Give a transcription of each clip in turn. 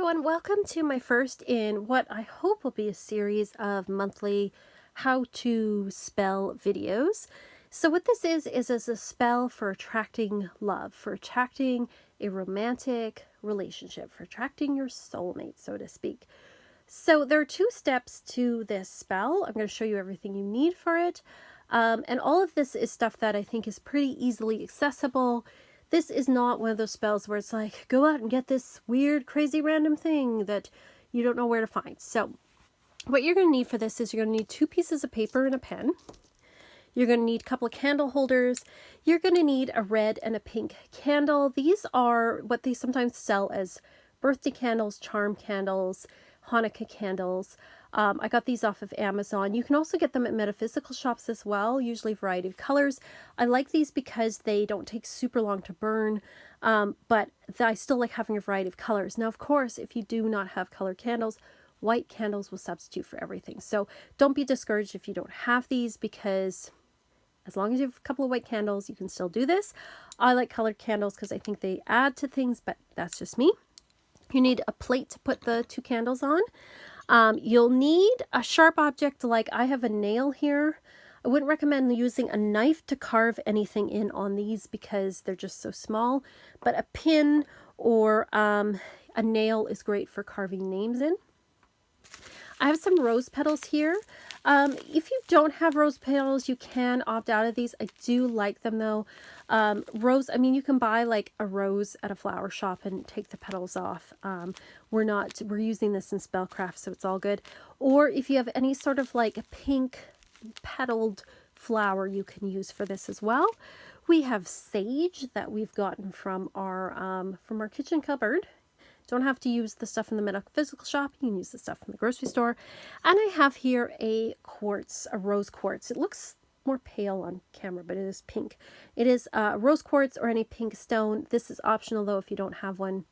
everyone, welcome to my first in what I hope will be a series of monthly how to spell videos. So what this is a spell for attracting love, for attracting a romantic relationship, for attracting your soulmate, so to speak. So there are two steps to this spell. I'm going to show you everything you need for it. And all of this is stuff that I think is pretty easily accessible. This is not one of those spells where it's like, go out and get this weird, crazy, random thing that you don't know where to find. So what you're going to need for this is you're going to need 2 pieces of paper and a pen. You're going to need a couple of candle holders. You're going to need a red and a pink candle. These are what they sometimes sell as birthday candles, charm candles, Hanukkah candles. I got these off of Amazon. You can also get them at metaphysical shops as well, usually a variety of colors. I like these because they don't take super long to burn, but I still like having a variety of colors. Now, of course, if you do not have colored candles, white candles will substitute for everything. So don't be discouraged if you don't have these, because as long as you have a couple of white candles, you can still do this. I like colored candles because I think they add to things, but that's just me. You need a plate to put the 2 candles on. You'll need a sharp object, like I have a nail here. I wouldn't recommend using a knife to carve anything in on these because they're just so small, but a pin or a nail is great for carving names in. I have some rose petals here. If you don't have rose petals, you can opt out of these. I do like them though. You can buy like a rose at a flower shop and take the petals off. We're using this in spellcraft, so it's all good. Or if you have any sort of like a pink petaled flower, you can use for this as well. We have sage that we've gotten from our kitchen cupboard. Don't have to use the stuff in the metaphysical shop. You can use the stuff from the grocery store. And I have here a quartz, a rose quartz. It looks more pale on camera, but it is pink. It is rose quartz or any pink stone. This is optional though. If you don't have one,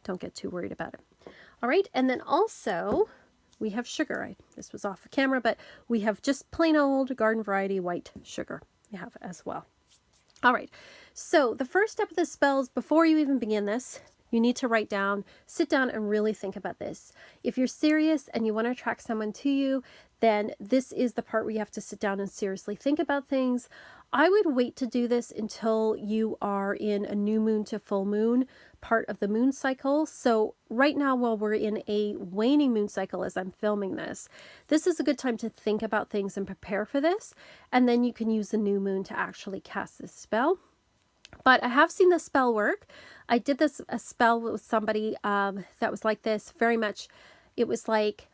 don't get too worried about it. All right. And then also we have sugar. This was off the camera, but we have just plain old garden variety white sugar we have as well. All right. So the first step of the spells, before you even begin this, you need to write down, sit down and really think about this. If you're serious and you want to attract someone to you, then this is the part where you have to sit down and seriously think about things. I would wait to do this until you are in a new moon to full moon part of the moon cycle. So right now, while we're in a waning moon cycle as I'm filming this, this is a good time to think about things and prepare for this. And then you can use the new moon to actually cast this spell. But I have seen this spell work. I did a spell with somebody that was like this very much. It was like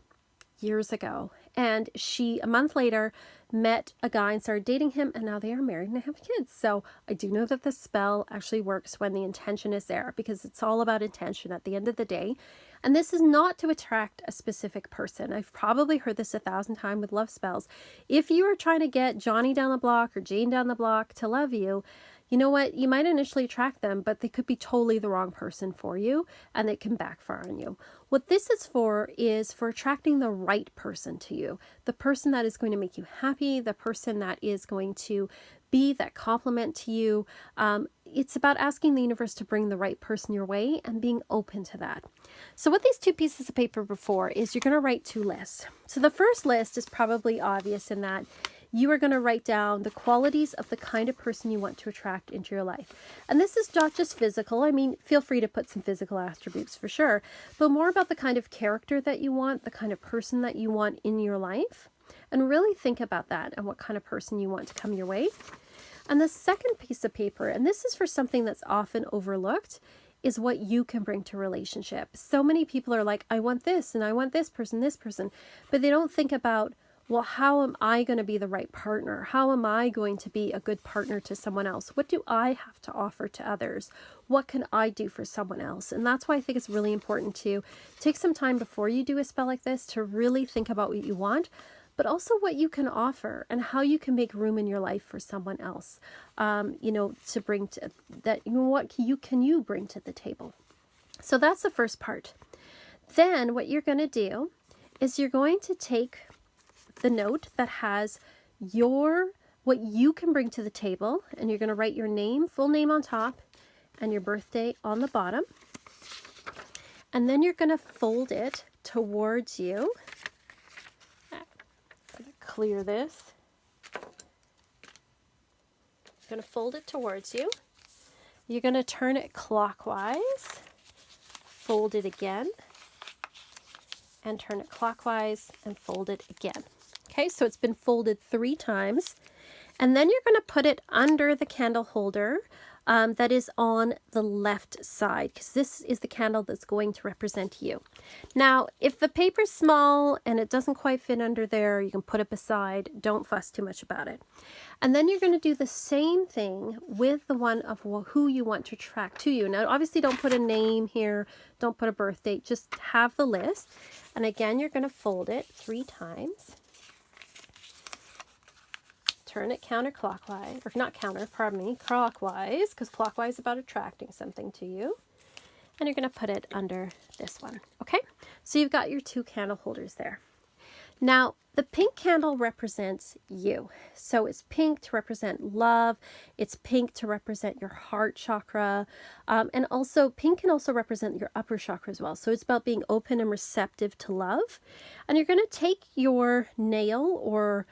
years ago. And she, a month later, met a guy and started dating him. And now they are married and have kids. So I do know that this spell actually works when the intention is there, because it's all about intention at the end of the day. And this is not to attract a specific person. I've probably heard this 1,000 times with love spells. If you are trying to get Johnny down the block or Jane down the block to love you, you know what? You might initially attract them, but they could be totally the wrong person for you, and it can backfire on you. What this is for attracting the right person to you, the person that is going to make you happy, the person that is going to be that compliment to you. It's about asking the universe to bring the right person your way and being open to that. So what these 2 pieces of paper before is you're going to write 2 lists. So the first list is probably obvious in that you are going to write down the qualities of the kind of person you want to attract into your life. And this is not just physical. I mean, feel free to put some physical attributes for sure, but more about the kind of character that you want, the kind of person that you want in your life. And really think about that and what kind of person you want to come your way. And the second piece of paper, and this is for something that's often overlooked, is what you can bring to relationship. So many people are like, I want this and I want this person, but they don't think about, well, how am I going to be the right partner? How am I going to be a good partner to someone else? What do I have to offer to others? What can I do for someone else? And that's why I think it's really important to take some time before you do a spell like this to really think about what you want, but also what you can offer and how you can make room in your life for someone else, to bring to that, what can you bring to the table? So that's the first part. Then what you're going to do is you're going to take the note that has what you can bring to the table, and you're going to write your name, full name on top, and your birthday on the bottom. And then you're going to fold it towards you. I'm going to clear this. You're going to fold it towards you. You're going to turn it clockwise, fold it again, and turn it clockwise and fold it again. Okay, so it's been folded 3 times. And then you're going to put it under the candle holder that is on the left side, because this is the candle that's going to represent you. Now, if the paper's small and it doesn't quite fit under there, you can put it beside. Don't fuss too much about it. And then you're going to do the same thing with the one of who you want to attract to you. Now, obviously, don't put a name here. Don't put a birth date. Just have the list. And again, you're going to fold it 3 times. Turn it counterclockwise, or not counter, pardon me, clockwise, because clockwise is about attracting something to you. And you're going to put it under this one. Okay, so you've got your 2 candle holders there. Now, the pink candle represents you. So it's pink to represent love. It's pink to represent your heart chakra. And also pink can also represent your upper chakra as well. So it's about being open and receptive to love. And you're going to take your nail or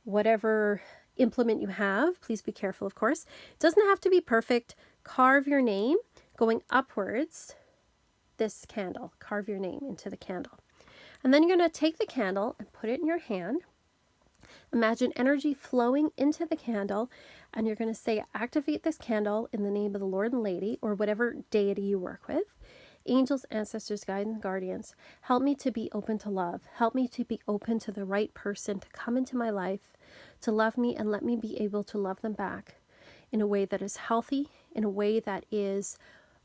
whatever implement you have. Please be careful, of course. It doesn't have to be perfect. Carve your name going upwards. This candle. Carve your name into the candle. And then you're going to take the candle and put it in your hand. Imagine energy flowing into the candle, and you're going to say, activate this candle in the name of the Lord and Lady, or whatever deity you work with. Angels, ancestors, guides, and guardians, help me to be open to love. Help me to be open to the right person to come into my life, to love me, and let me be able to love them back in a way that is healthy, in a way that is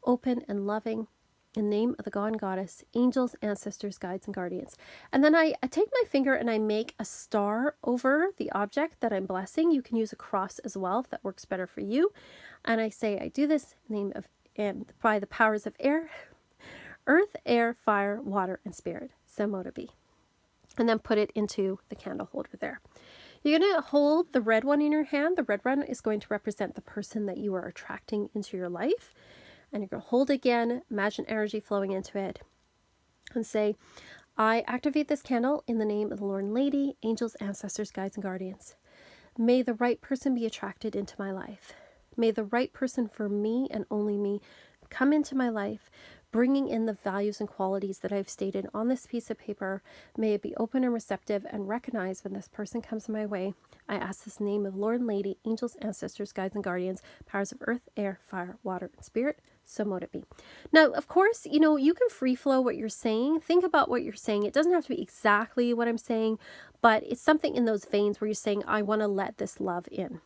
open and loving. In the name of the God and Goddess, angels, ancestors, guides, and guardians. And then I take my finger and I make a star over the object that I'm blessing. You can use a cross as well if that works better for you. And I say, I do this in the name of, and by the powers of air, earth, air, fire, water, and spirit. So mote it be. And then put it into the candle holder there. You're going to hold the red one in your hand. The red one is going to represent the person that you are attracting into your life. And you're going to hold again, imagine energy flowing into it, and say, I activate this candle in the name of the Lord and Lady, angels, ancestors, guides, and guardians. May the right person be attracted into my life. May the right person for me and only me come into my life, bringing in the values and qualities that I've stated on this piece of paper. May it be open and receptive and recognize when this person comes my way. I ask this in the name of Lord and Lady, angels, ancestors, guides, and guardians, powers of earth, air, fire, water, and spirit. So mote it be. Now, of course, you can free flow what you're saying. Think about what you're saying. It doesn't have to be exactly what I'm saying, but it's something in those veins where you're saying, I want to let this love in.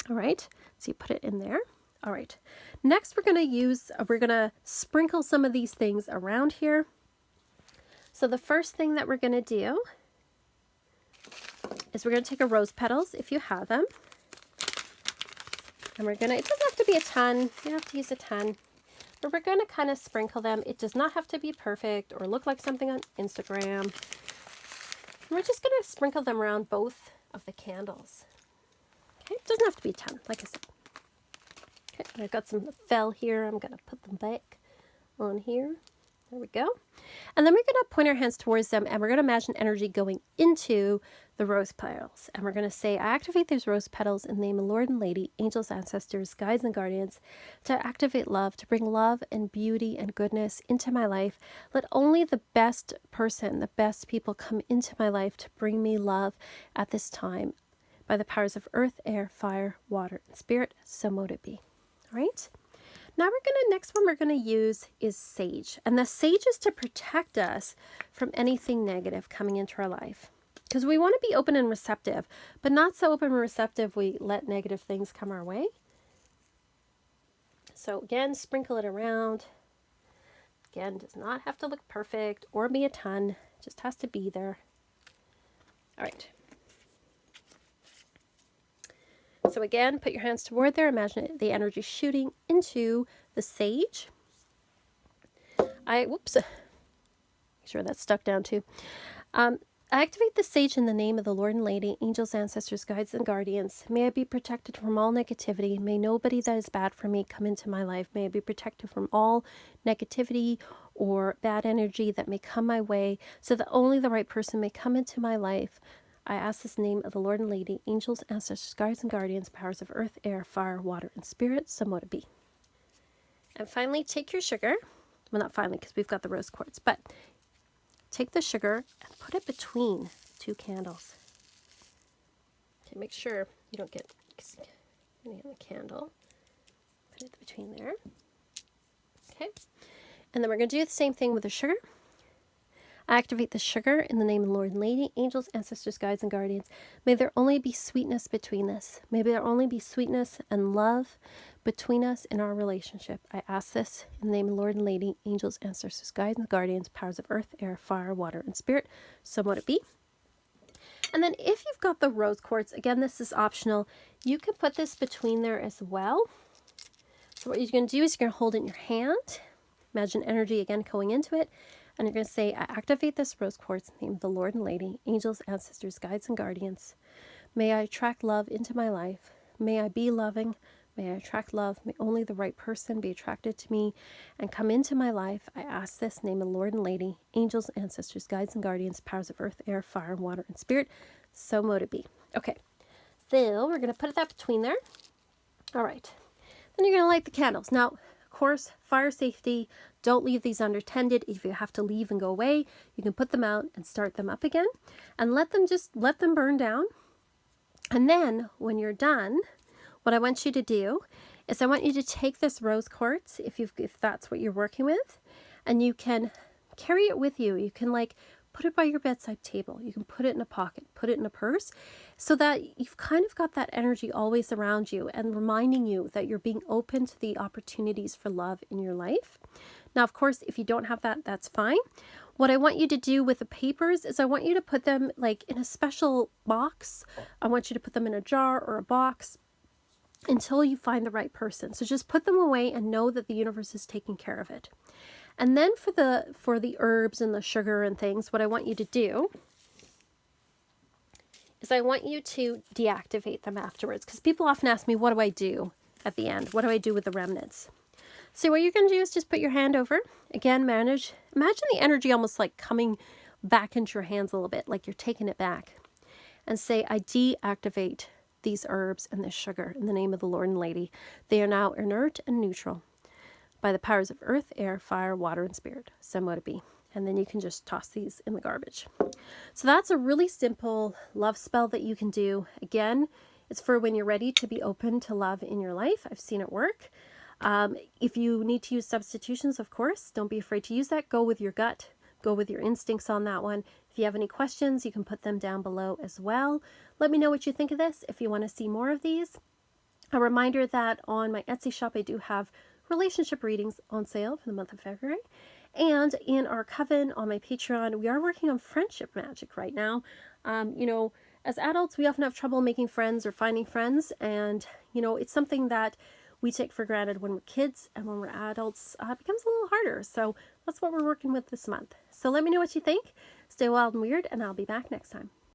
All right. So you put it in there. All right. Next, we're going to sprinkle some of these things around here. So the first thing that we're going to do is we're going to take a rose petals if you have them. And it doesn't have to be a ton. You don't have to use a ton. But we're going to kind of sprinkle them. It does not have to be perfect or look like something on Instagram. And we're just going to sprinkle them around both of the candles. Okay, it doesn't have to be a ton, like I said. Okay, I've got some that fell here. I'm going to put them back on here. There we go. And then we're going to point our hands towards them, and we're going to imagine energy going into the rose petals. And we're going to say, I activate these rose petals in the name of Lord and Lady, angels, ancestors, guides, and guardians, to activate love, to bring love and beauty and goodness into my life. Let only the best person, the best people come into my life to bring me love at this time. By the powers of earth, air, fire, water, and spirit, so mote it be. All right? Now next one we're going to use is sage. And the sage is to protect us from anything negative coming into our life. Because we want to be open and receptive, but not so open and receptive we let negative things come our way. So again, sprinkle it around. Again, does not have to look perfect or be a ton. It just has to be there. All right. So again, put your hands toward there. Imagine the energy shooting into the sage. Whoops. Make sure that's stuck down too. I activate the sage in the name of the Lord and Lady, angels, ancestors, guides, and guardians. May I be protected from all negativity. May nobody that is bad for me come into my life. May I be protected from all negativity or bad energy that may come my way, so that only the right person may come into my life. I ask this in the name of the Lord and Lady, angels, ancestors, guides, and guardians, powers of earth, air, fire, water, and spirit, so mote it be. And finally, take your sugar. Well, not finally, because we've got the rose quartz, but take the sugar and put it between 2 candles. Okay, make sure you don't get any on the candle. Put it between there. Okay. And then we're going to do the same thing with the sugar. Activate the sugar in the name of the Lord and Lady, angels, ancestors, guides, and guardians. May there only be sweetness between us. May there only be sweetness and love between us in our relationship. I ask this in the name of the Lord and Lady, angels, ancestors, guides, and guardians, powers of earth, air, fire, water, and spirit. So mote it be. And then if you've got the rose quartz, again, this is optional. You can put this between there as well. So what you're going to do is you're going to hold it in your hand. Imagine energy again going into it. And you're going to say, I activate this rose quartz in the name of the Lord and Lady, angels, ancestors, guides, and guardians. May I attract love into my life. May I be loving. May I attract love. May only the right person be attracted to me and come into my life. I ask this in the name of the Lord and Lady, angels, ancestors, guides, and guardians, powers of earth, air, fire, water, and spirit. So mote it be. Okay, so we're going to put that between there. All right. Then you're going to light the candles. Now, of course, fire safety, don't leave these unattended. If you have to leave and go away, you can put them out and start them up again and let them burn down. And then when you're done, what I want you to do is I want you to take this rose quartz, if that's what you're working with, and you can carry it with you. You can put it by your bedside table. You can put it in a pocket, put it in a purse, so that you've kind of got that energy always around you and reminding you that you're being open to the opportunities for love in your life. Now, of course, if you don't have that, that's fine. What I want you to do with the papers is I want you to put them in a special box. I want you to put them in a jar or a box until you find the right person. So just put them away and know that the universe is taking care of it. And then for the herbs and the sugar and things, what I want you to do is I want you to deactivate them afterwards, because people often ask me, what do I do at the end? What do I do with the remnants? So what you're going to do is just put your hand over. Again, imagine the energy almost coming back into your hands a little bit, like you're taking it back. And say, I deactivate these herbs and this sugar in the name of the Lord and Lady. They are now inert and neutral by the powers of earth, air, fire, water, and spirit. So mote it be. And then you can just toss these in the garbage. So that's a really simple love spell that you can do. Again, it's for when you're ready to be open to love in your life. I've seen it work. If you need to use substitutions, of course, don't be afraid to use that. Go with your gut. Go with your instincts on that one. If you have any questions, you can put them down below as well. Let me know what you think of this if you want to see more of these. A reminder that on my Etsy shop, I do have relationship readings on sale for the month of February. And in our coven on my Patreon, we are working on friendship magic right now. As adults, we often have trouble making friends or finding friends. And, it's something that we take for granted when we're kids, and when we're adults, it becomes a little harder. So that's what we're working with this month. So let me know what you think. Stay wild and weird, and I'll be back next time.